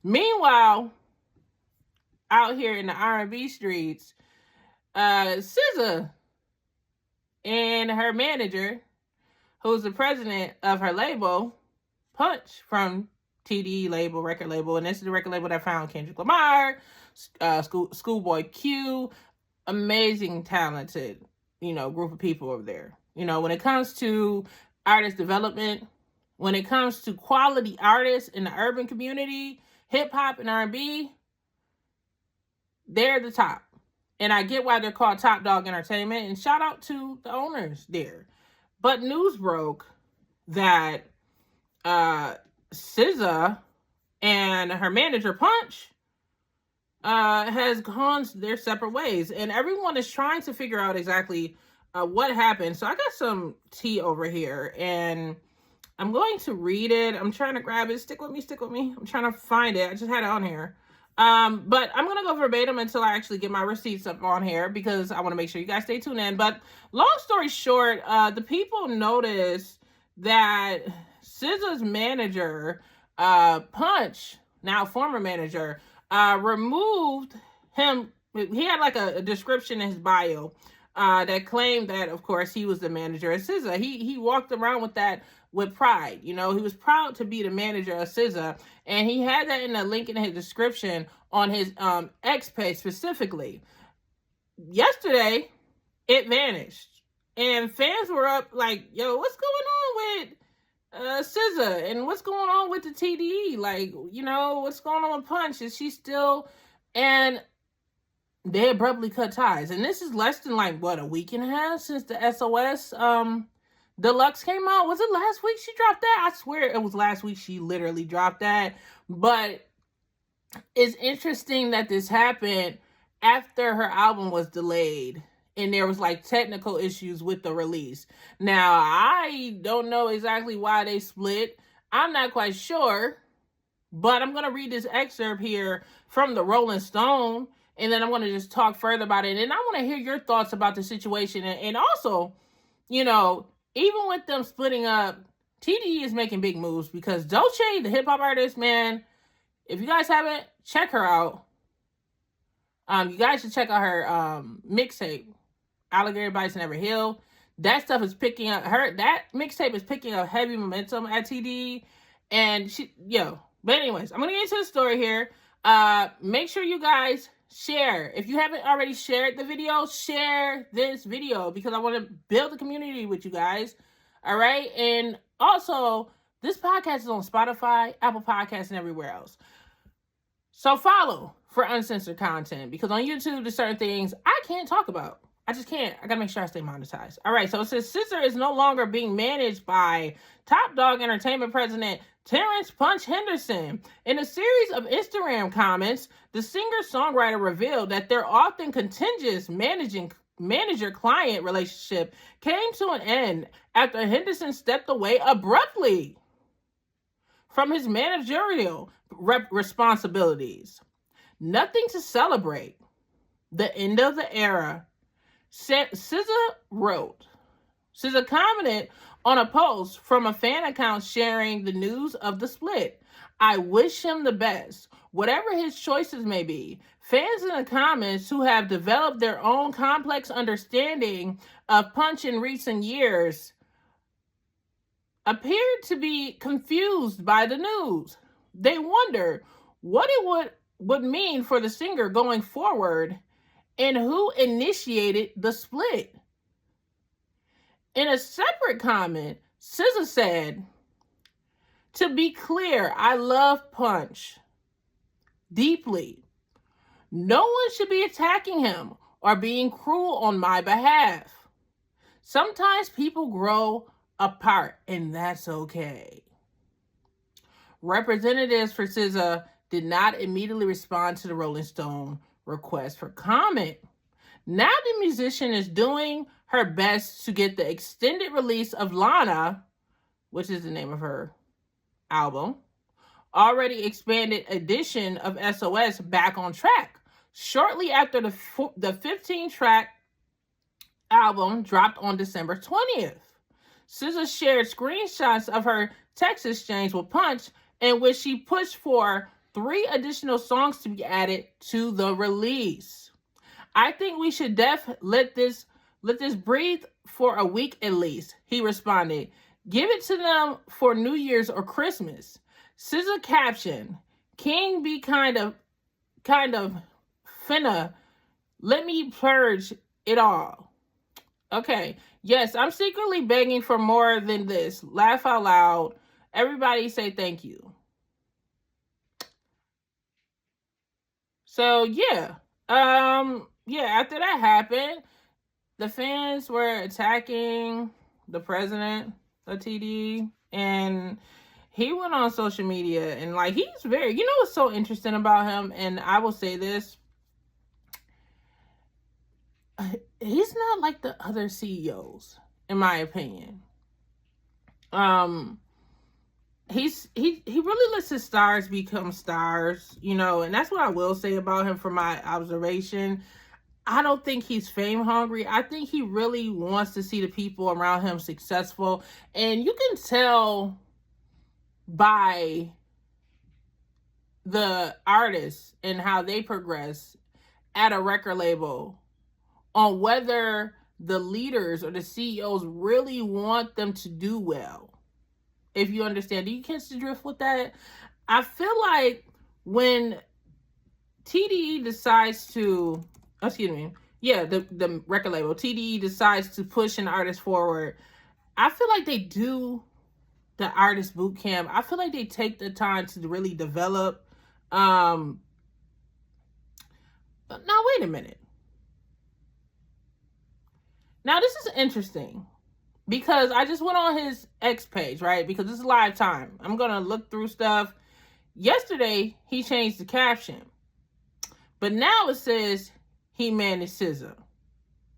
Meanwhile, out here in the R&B streets, SZA and her manager, who's the president of her label, Punch, from TDE label, record label, and this is the record label that found Kendrick Lamar, Schoolboy Q, amazing, talented, group of people over there. When it comes to artist development, when it comes to quality artists in the urban community, hip hop and R&B, they're the top. And I get why they're called Top Dog Entertainment, and shout out to the owners there. But news broke that SZA and her manager Punch has gone their separate ways, and everyone is trying to figure out exactly what happened. So I got some tea over here, and I'm going to read it. I'm trying to grab it. Stick with me. I'm trying to find it. I just had it on here. But I'm going to go verbatim until I actually get my receipts up on here, because I want to make sure you guys stay tuned in. But long story short, the people noticed that SZA's manager, Punch, now former manager, removed him. He had like a description in his bio that claimed that, of course, he was the manager of SZA. He walked around with that with pride. He was proud to be the manager of SZA, and he had that in the link in his description on his X page specifically. Yesterday, it vanished, and fans were up like, "Yo, what's going on with SZA, and what's going on with the TDE? Like, what's going on with Punch? Is she still?" And they abruptly cut ties, and this is less than like a week and a half since the SOS Deluxe came out. Was it last week she dropped that? I swear it was last week she literally dropped that. But it's interesting that this happened after her album was delayed and there was like technical issues with the release. Now, I don't know exactly why they split. I'm not quite sure, but I'm going to read this excerpt here from the Rolling Stone, and then I'm going to just talk further about it. And I want to hear your thoughts about the situation. And also, even with them splitting up, TDE is making big moves, because Doechii, the hip hop artist, man, if you guys haven't, check her out. You guys should check out her mixtape, Alligator Bites Never Heal. That stuff is picking up. That mixtape is picking up heavy momentum at TDE. And but anyways, I'm gonna get into the story here. Make sure you guys share. If you haven't already shared the video, share this video, because I want to build a community with you guys. All right. And also, this podcast is on Spotify, Apple Podcasts, and everywhere else. So follow for uncensored content, because on YouTube, there's certain things I can't talk about. I just can't. I gotta make sure I stay monetized. All right. So it says SZA is no longer being managed by Top Dog Entertainment president Terrence Punch Henderson. In a series of Instagram comments, the singer-songwriter revealed that their often contentious manager-client relationship came to an end after Henderson stepped away abruptly from his managerial responsibilities. Nothing to celebrate. The end of the era. SZA wrote. SZA commented on a post from a fan account sharing the news of the split. I wish him the best, whatever his choices may be. Fans in the comments who have developed their own complex understanding of Punch in recent years appeared to be confused by the news. They wonder what it would mean for the singer going forward and who initiated the split. In a separate comment, SZA said, "To be clear, I love Punch deeply. No one should be attacking him or being cruel on my behalf. Sometimes people grow apart, and that's okay." Representatives for SZA did not immediately respond to the Rolling Stone request for comment. Now the musician is doing her best to get the extended release of Lana, which is the name of her album, already expanded edition of SOS, back on track. Shortly after the 15-track album dropped on December 20th, SZA shared screenshots of her text exchange with Punch, in which she pushed for 3 additional songs to be added to the release. I think we should let this breathe for a week at least, he responded. Give it to them for New Year's or Christmas. SZA caption, King be kind of finna let me purge it all. Okay. Yes, I'm secretly begging for more than this. Laugh out loud. Everybody say thank you. So yeah. After that happened, the fans were attacking the president of TDE, and he went on social media and like he's very, you know what's so interesting about him, and I will say this, he's not like the other CEOs, in my opinion. He really lets his stars become stars, you know, and that's what I will say about him from my observation. I don't think he's fame hungry. I think he really wants to see the people around him successful, and you can tell by the artists and how they progress at a record label on whether the leaders or the CEOs really want them to do well. If you understand, do you catch the drift with that? I feel like when TDE decides to, the record label, TDE decides to push an artist forward, I feel like they do the artist boot camp. I feel like they take the time to really develop. Now, wait a minute. Now, this is interesting because I just went on his X page, right? Because this is live time. I'm going to look through stuff. Yesterday, he changed the caption. But now it says he managed SZA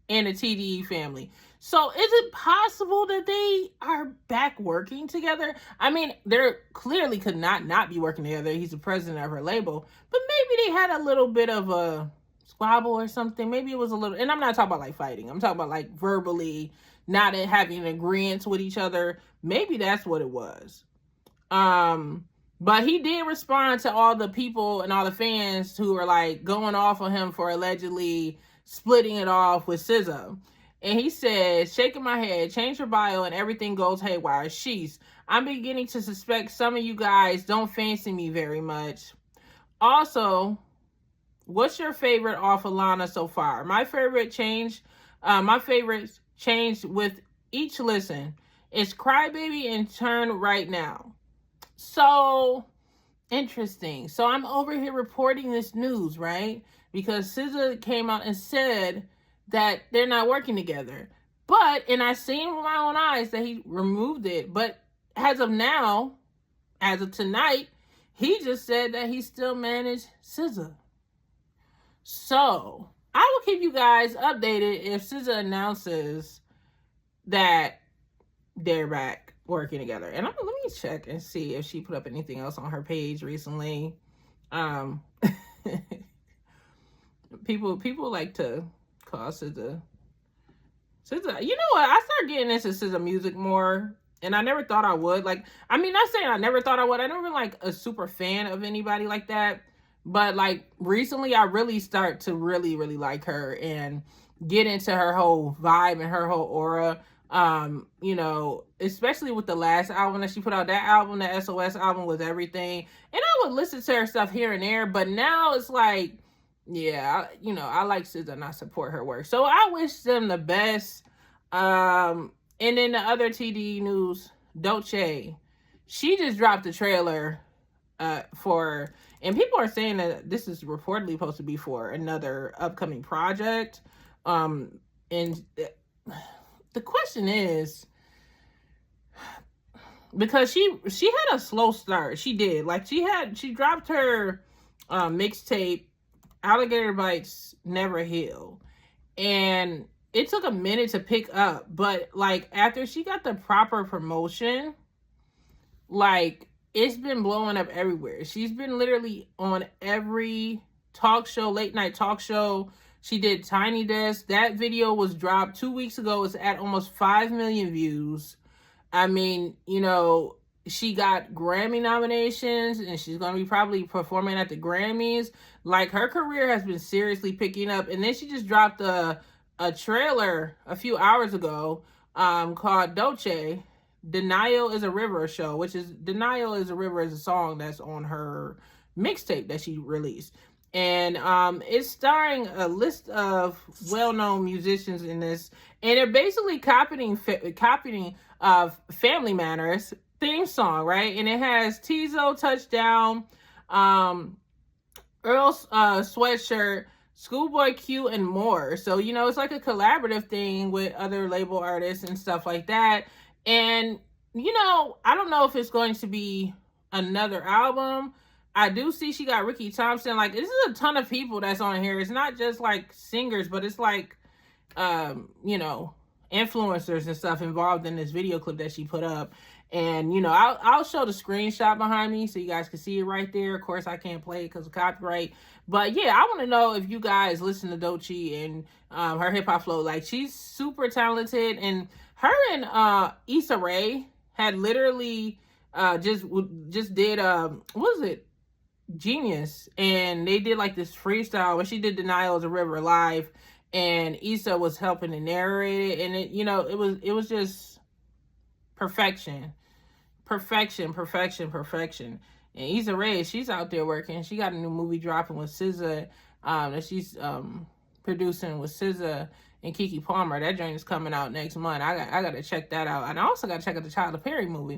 and the TDE family. So is it possible that they are back working together? I mean, they're clearly could not be working together. He's the president of her label. But maybe they had a little bit of a squabble or something. Maybe it was a little, and I'm not talking about like fighting. I'm talking about like verbally not having an agreement with each other. Maybe that's what it was. But he did respond to all the people and all the fans who were like going off on him for allegedly splitting it off with SZA. And he said, shaking my head, change your bio and everything goes haywire. Sheesh, I'm beginning to suspect some of you guys don't fancy me very much. Also, what's your favorite off of Lana so far? My favorite changed with each listen. It's Crybaby and Turn Right Now. So interesting. So I'm over here reporting this news, right? Because SZA came out and said that they're not working together. And I seen with my own eyes that he removed it. But as of now, as of tonight, he just said that he still managed SZA. So I will keep you guys updated if SZA announces that they're back working together. And let me check and see if she put up anything else on her page recently. People like to call SZA. You know what? I started getting into SZA music more, and I never thought I would. Like, I mean, not saying I never thought I would. I never been like a super fan of anybody like that. But like recently, I really start to really like her and get into her whole vibe and her whole aura. You know, especially with the last album that she put out, that album, the SOS album, was everything. And I would listen to her stuff here and there, but now it's like, yeah, I like SZA and I support her work. So I wish them the best. And then the other TDE news, Doechii, she just dropped the trailer and people are saying that this is reportedly supposed to be for another upcoming project. And the question is, because she had a slow start. She did. Like she dropped her mixtape, Alligator Bites Never Heal. And it took a minute to pick up. But like after she got the proper promotion, like it's been blowing up everywhere. She's been literally on every talk show, late night talk show. She did Tiny Desk. That video was dropped 2 weeks ago. It's at almost 5 million views. I mean, she got Grammy nominations, and she's going to be probably performing at the Grammys. Like, her career has been seriously picking up. And then she just dropped a trailer a few hours ago called Doechii. Denial is a River show, which is Denial is a River is a song that's on her mixtape that she released. And it's starring a list of well-known musicians in this, and they're basically copying Family Matters theme song, right? And it has Tizo, Touchdown, Earl Sweatshirt, Schoolboy Q, and more. So, you know, it's like a collaborative thing with other label artists and stuff like that. And, you know, I don't know if it's going to be another album. I do see she got Ricky Thompson. Like, this is a ton of people that's on here. It's not just like singers, but it's like, you know, influencers and stuff involved in this video clip that she put up. And, you know, I'll show the screenshot behind me so you guys can see it right there. Of course, I can't play it because of copyright. But yeah, I want to know if you guys listen to Doechii and her hip hop flow. Like, she's super talented. And her and SZA Rae had literally just did, what was it? Genius. And they did like this freestyle where she did Denial is a River live. And SZA was helping to narrate it. And it, you know, it was just perfection. Perfection. And SZA Rae, she's out there working. She got a new movie dropping with SZA that she's producing with SZA and Keke Palmer. That joint is coming out next month. I got to check that out. And I also got to check out the Tyler Perry movie.